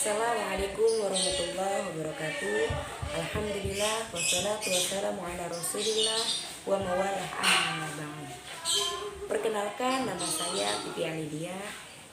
Assalamualaikum warahmatullahi wabarakatuh. Alhamdulillah wassalatu wassalamu ala rasulillah wa mawalah amma ba'd. Perkenalkan, nama saya Pipi Alidia,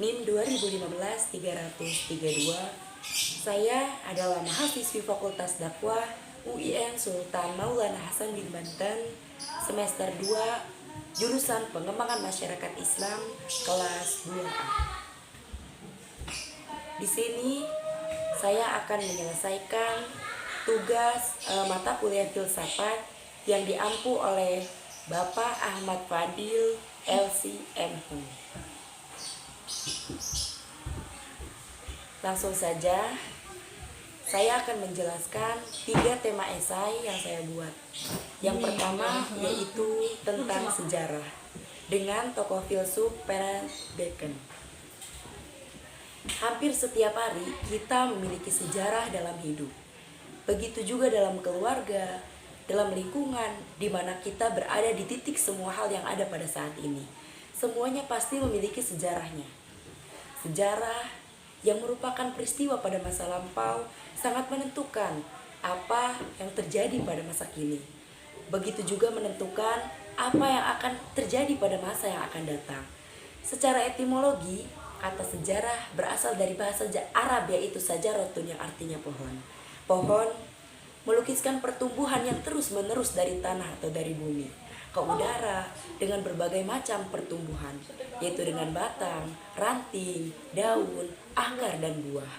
NIM 2015-332. Saya adalah mahasiswi Fakultas Dakwah UIN Sultan Maulana Hasan bin Banten, semester 2, jurusan Pengembangan Masyarakat Islam, kelas 2A. Di sini saya akan menyelesaikan tugas mata kuliah filsafat yang diampu oleh Bapak Ahmad Fadil LC.MHum. Langsung saja, saya akan menjelaskan 3 tema esai yang saya buat. Yang pertama yaitu tentang sejarah dengan tokoh filsuf Franz Bacon. Hampir setiap hari kita memiliki sejarah dalam hidup. Begitu juga dalam keluarga, dalam lingkungan di mana kita berada di titik semua hal yang ada pada saat ini. Semuanya pasti memiliki sejarahnya. Sejarah yang merupakan peristiwa pada masa lampau sangat menentukan apa yang terjadi pada masa kini. Begitu juga menentukan apa yang akan terjadi pada masa yang akan datang. Secara etimologi, kata sejarah berasal dari bahasa Arab, yaitu sajarotun yang artinya pohon. Pohon melukiskan pertumbuhan yang terus-menerus dari tanah atau dari bumi ke udara dengan berbagai macam pertumbuhan, yaitu dengan batang, ranting, daun, akar, dan buah.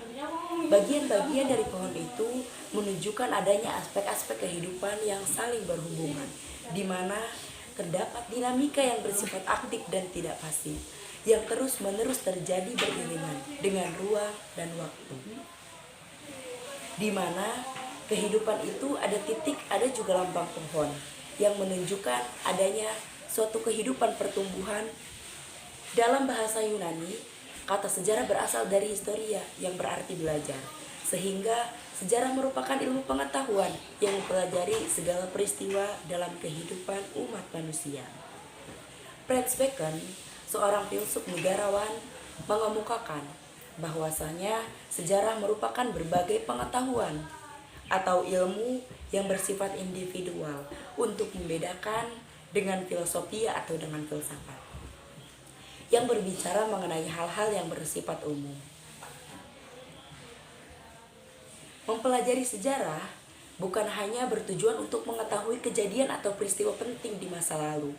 Bagian-bagian dari pohon itu menunjukkan adanya aspek-aspek kehidupan yang saling berhubungan, di mana terdapat dinamika yang bersifat aktif dan tidak pasif, yang terus-menerus terjadi beriringan dengan ruang dan waktu. Di mana kehidupan itu ada titik, ada juga lambang pohon yang menunjukkan adanya suatu kehidupan pertumbuhan. Dalam bahasa Yunani, kata sejarah berasal dari historia yang berarti belajar. Sehingga sejarah merupakan ilmu pengetahuan yang mempelajari segala peristiwa dalam kehidupan umat manusia. Franz Bacon, seorang filsuf negarawan, mengemukakan bahwasanya sejarah merupakan berbagai pengetahuan atau ilmu yang bersifat individual untuk membedakan dengan filosofia atau dengan filsafat yang berbicara mengenai hal-hal yang bersifat umum. Mempelajari sejarah bukan hanya bertujuan untuk mengetahui kejadian atau peristiwa penting di masa lalu,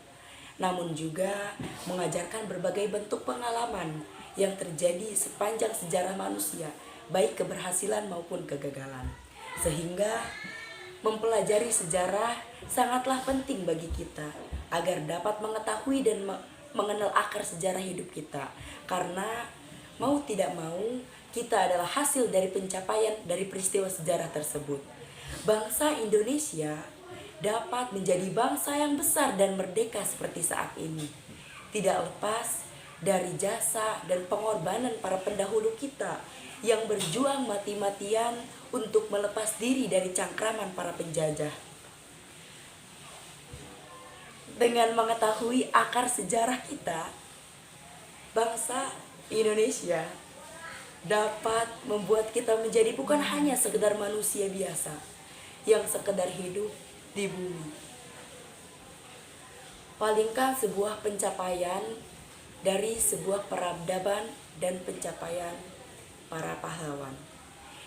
namun juga mengajarkan berbagai bentuk pengalaman yang terjadi sepanjang sejarah manusia, baik keberhasilan maupun kegagalan. Sehingga mempelajari sejarah sangatlah penting bagi kita agar dapat mengetahui dan mengenal akar sejarah hidup kita. Karena mau tidak mau kita adalah hasil dari pencapaian dari peristiwa sejarah tersebut. Bangsa Indonesia dapat menjadi bangsa yang besar dan merdeka seperti saat ini tidak lepas dari jasa dan pengorbanan para pendahulu kita yang berjuang mati-matian untuk melepas diri dari cengkraman para penjajah. Dengan mengetahui akar sejarah kita, bangsa Indonesia dapat membuat kita menjadi bukan hanya sekedar manusia biasa yang sekedar hidup di bumi. Palingkan sebuah pencapaian dari sebuah peradaban dan pencapaian para pahlawan.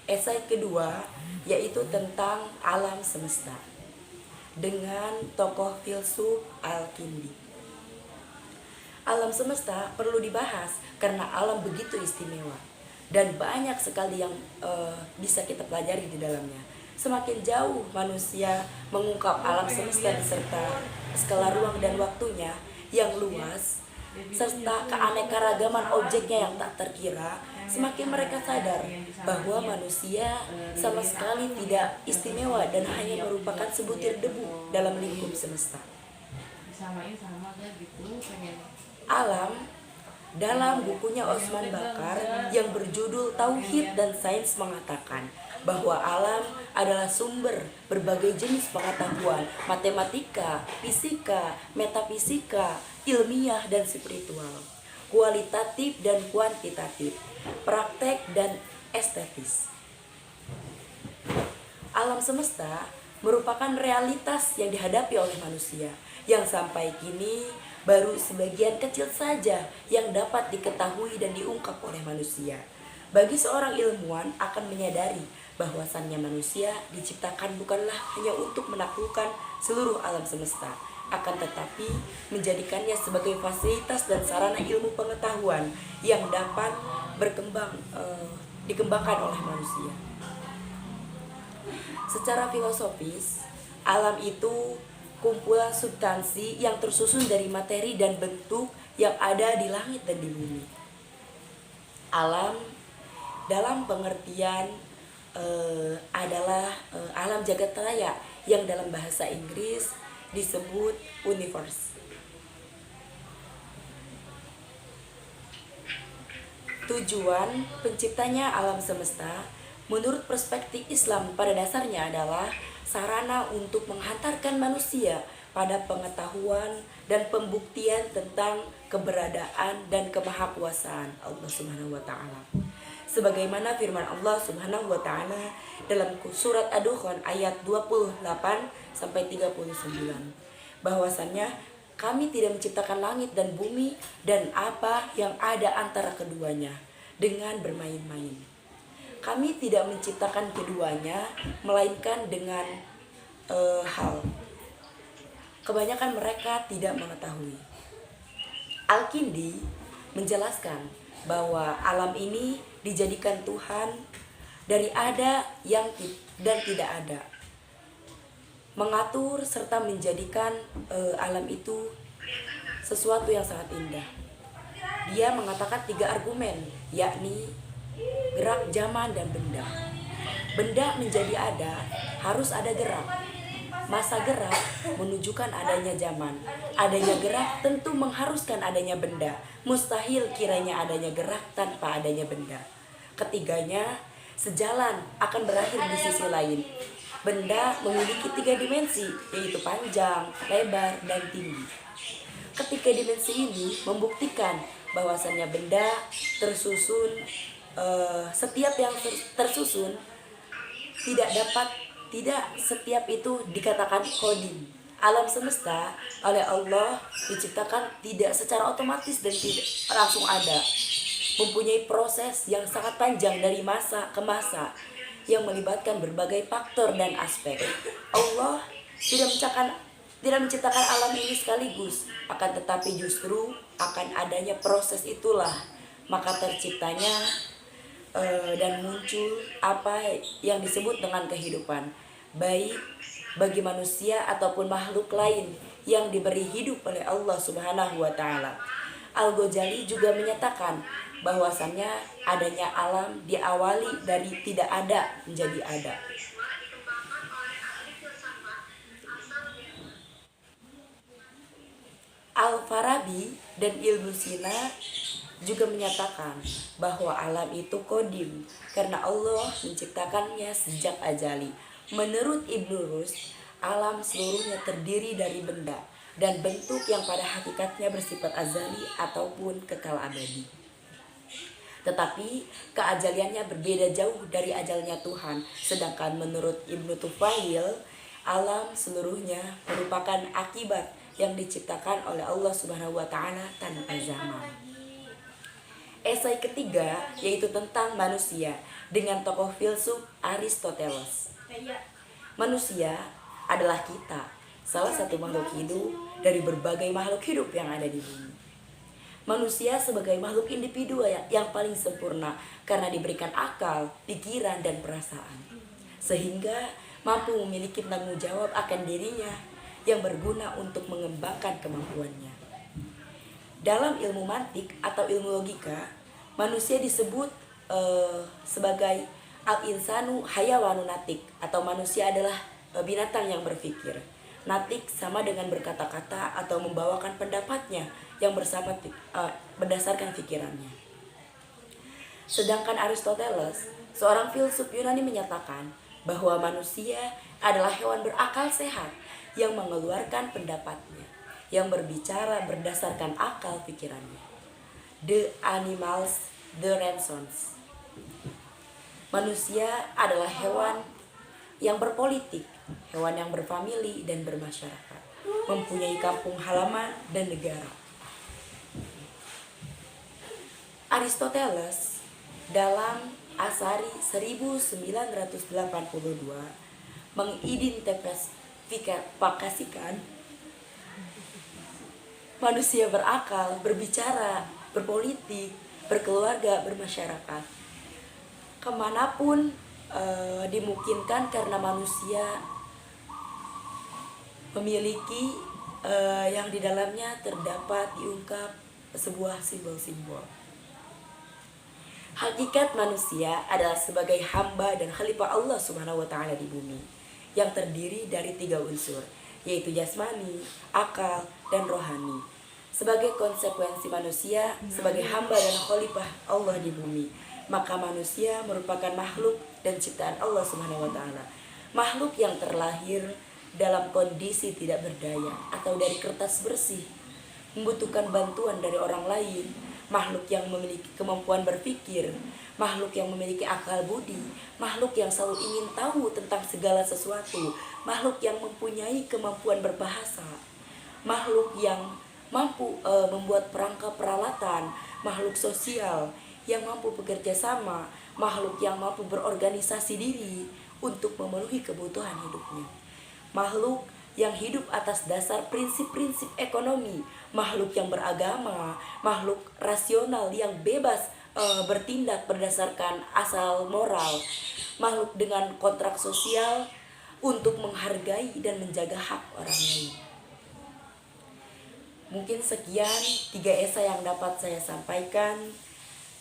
Esai kedua yaitu tentang alam semesta dengan tokoh filsuf Al-Kindi. Alam semesta perlu dibahas karena alam begitu istimewa dan banyak sekali yang bisa kita pelajari di dalamnya. Semakin jauh manusia mengungkap alam semesta beserta skala ruang dan waktunya yang luas, serta keanekaragaman objeknya yang tak terkira, semakin mereka sadar bahwa manusia sama sekali tidak istimewa dan hanya merupakan sebutir debu dalam lingkup semesta. Alam, dalam bukunya Osman Bakar yang berjudul Tauhid dan Sains mengatakan bahwa alam adalah sumber berbagai jenis pengetahuan, matematika, fisika, metafisika, ilmiah dan spiritual, kualitatif dan kuantitatif, praktek dan estetis. Alam semesta merupakan realitas yang dihadapi oleh manusia yang sampai kini baru sebagian kecil saja yang dapat diketahui dan diungkap oleh manusia. Bagi seorang ilmuwan akan menyadari bahwasannya manusia diciptakan bukanlah hanya untuk menaklukkan seluruh alam semesta, akan tetapi menjadikannya sebagai fasilitas dan sarana ilmu pengetahuan yang dapat dikembangkan oleh manusia. Secara filosofis, alam itu kumpulan substansi yang tersusun dari materi dan bentuk yang ada di langit dan di bumi. Alam dalam pengertian adalah alam jagat raya yang dalam bahasa Inggris disebut universe. Tujuan penciptanya alam semesta menurut perspektif Islam pada dasarnya adalah sarana untuk menghantarkan manusia pada pengetahuan dan pembuktian tentang keberadaan dan kemahakuasaan Allah Subhanahu wa taala. Sebagaimana firman Allah Subhanahu wa taala dalam surat Ad-Dukhan ayat 28 sampai 39, bahwasannya kami tidak menciptakan langit dan bumi dan apa yang ada antara keduanya dengan bermain-main. Kami tidak menciptakan keduanya melainkan dengan hal. Kebanyakan mereka tidak mengetahui. Al-Kindi menjelaskan bahwa alam ini dijadikan Tuhan dari ada yang dan tidak ada, mengatur serta menjadikan alam itu sesuatu yang sangat indah. Dia mengatakan 3 argumen, yakni gerak, zaman, dan benda. Benda menjadi ada, harus ada gerak. Masa gerak menunjukkan adanya zaman. Adanya gerak tentu mengharuskan adanya benda. Mustahil kiranya adanya gerak tanpa adanya benda. Ketiganya, sejalan akan berakhir di sisi lain. Benda memiliki 3 dimensi, yaitu panjang, lebar, dan tinggi. Ketiga dimensi ini membuktikan bahwasannya benda tersusun, setiap yang tersusun tidak setiap itu dikatakan kodim. Alam semesta oleh Allah diciptakan tidak secara otomatis dan tidak langsung ada, mempunyai proses yang sangat panjang dari masa ke masa yang melibatkan berbagai faktor dan aspek. Allah tidak menciptakan alam ini sekaligus, akan tetapi justru akan adanya proses itulah maka terciptanya dan muncul apa yang disebut dengan kehidupan, baik bagi manusia ataupun makhluk lain yang diberi hidup oleh Allah Subhanahu wa taala. Al-Ghazali juga menyatakan bahwasannya adanya alam diawali dari tidak ada menjadi ada. Al-Farabi dan Ibnu Sina juga menyatakan bahwa alam itu kodim karena Allah menciptakannya sejak azali. Menurut Ibnu Rus, alam seluruhnya terdiri dari benda dan bentuk yang pada hakikatnya bersifat azali ataupun kekal abadi. Tetapi keajaliannya berbeda jauh dari ajalnya Tuhan. Sedangkan menurut Ibnu Tufail, alam seluruhnya merupakan akibat yang diciptakan oleh Allah Subhanahu wa taala tanpa zaman. Esai ketiga yaitu tentang manusia dengan tokoh filsuf Aristoteles. Manusia adalah kita, salah satu makhluk hidup dari berbagai makhluk hidup yang ada di bumi. Manusia sebagai makhluk individu yang paling sempurna karena diberikan akal, pikiran, dan perasaan, sehingga mampu memiliki tanggung jawab akan dirinya yang berguna untuk mengembangkan kemampuannya. Dalam ilmu mantik atau ilmu logika, manusia disebut sebagai al-insanu hayawanun natik, atau manusia adalah binatang yang berpikir. Natik sama dengan berkata-kata atau membawakan pendapatnya yang berdasarkan pikirannya. Sedangkan Aristoteles, seorang filsuf Yunani, menyatakan bahwa manusia adalah hewan berakal sehat yang mengeluarkan pendapatnya, yang berbicara berdasarkan akal pikirannya. The Animals, the Renaissance. Manusia adalah hewan yang berpolitik, hewan yang berfamili dan bermasyarakat, mempunyai kampung halaman dan negara. Aristoteles dalam Asari 1982 mengidentifikasikan manusia berakal, berbicara, berpolitik, berkeluarga, bermasyarakat. Kemanapun dimungkinkan karena manusia memiliki yang di dalamnya terdapat diungkap sebuah simbol-simbol. Hakikat manusia adalah sebagai hamba dan khalifah Allah Subhanahu wa taala di bumi, yang terdiri dari 3 unsur, yaitu jasmani, akal, dan rohani. Sebagai konsekuensi manusia sebagai hamba dan khalifah Allah di bumi, maka manusia merupakan makhluk dan ciptaan Allah Subhanahu wa taala. Makhluk yang terlahir dalam kondisi tidak berdaya atau dari kertas bersih, membutuhkan bantuan dari orang lain, makhluk yang memiliki kemampuan berpikir, makhluk yang memiliki akal budi, makhluk yang selalu ingin tahu tentang segala sesuatu, makhluk yang mempunyai kemampuan berbahasa, makhluk yang mampu membuat perangkat peralatan, makhluk sosial yang mampu bekerja sama, makhluk yang mampu berorganisasi diri untuk memenuhi kebutuhan hidupnya, makhluk yang hidup atas dasar prinsip-prinsip ekonomi, makhluk yang beragama, makhluk rasional yang bebas bertindak berdasarkan asal moral, makhluk dengan kontrak sosial untuk menghargai dan menjaga hak orang lain. Mungkin sekian 3 esai yang dapat saya sampaikan.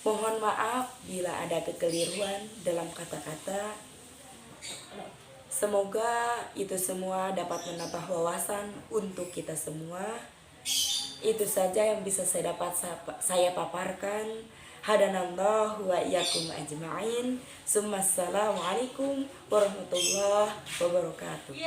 Mohon maaf bila ada kekeliruan dalam kata-kata. Semoga itu semua dapat menambah wawasan untuk kita semua. Itu saja yang bisa saya paparkan. Hadanallahu wa iyyakum ajma'in. Assalamualaikum warahmatullahi wabarakatuh.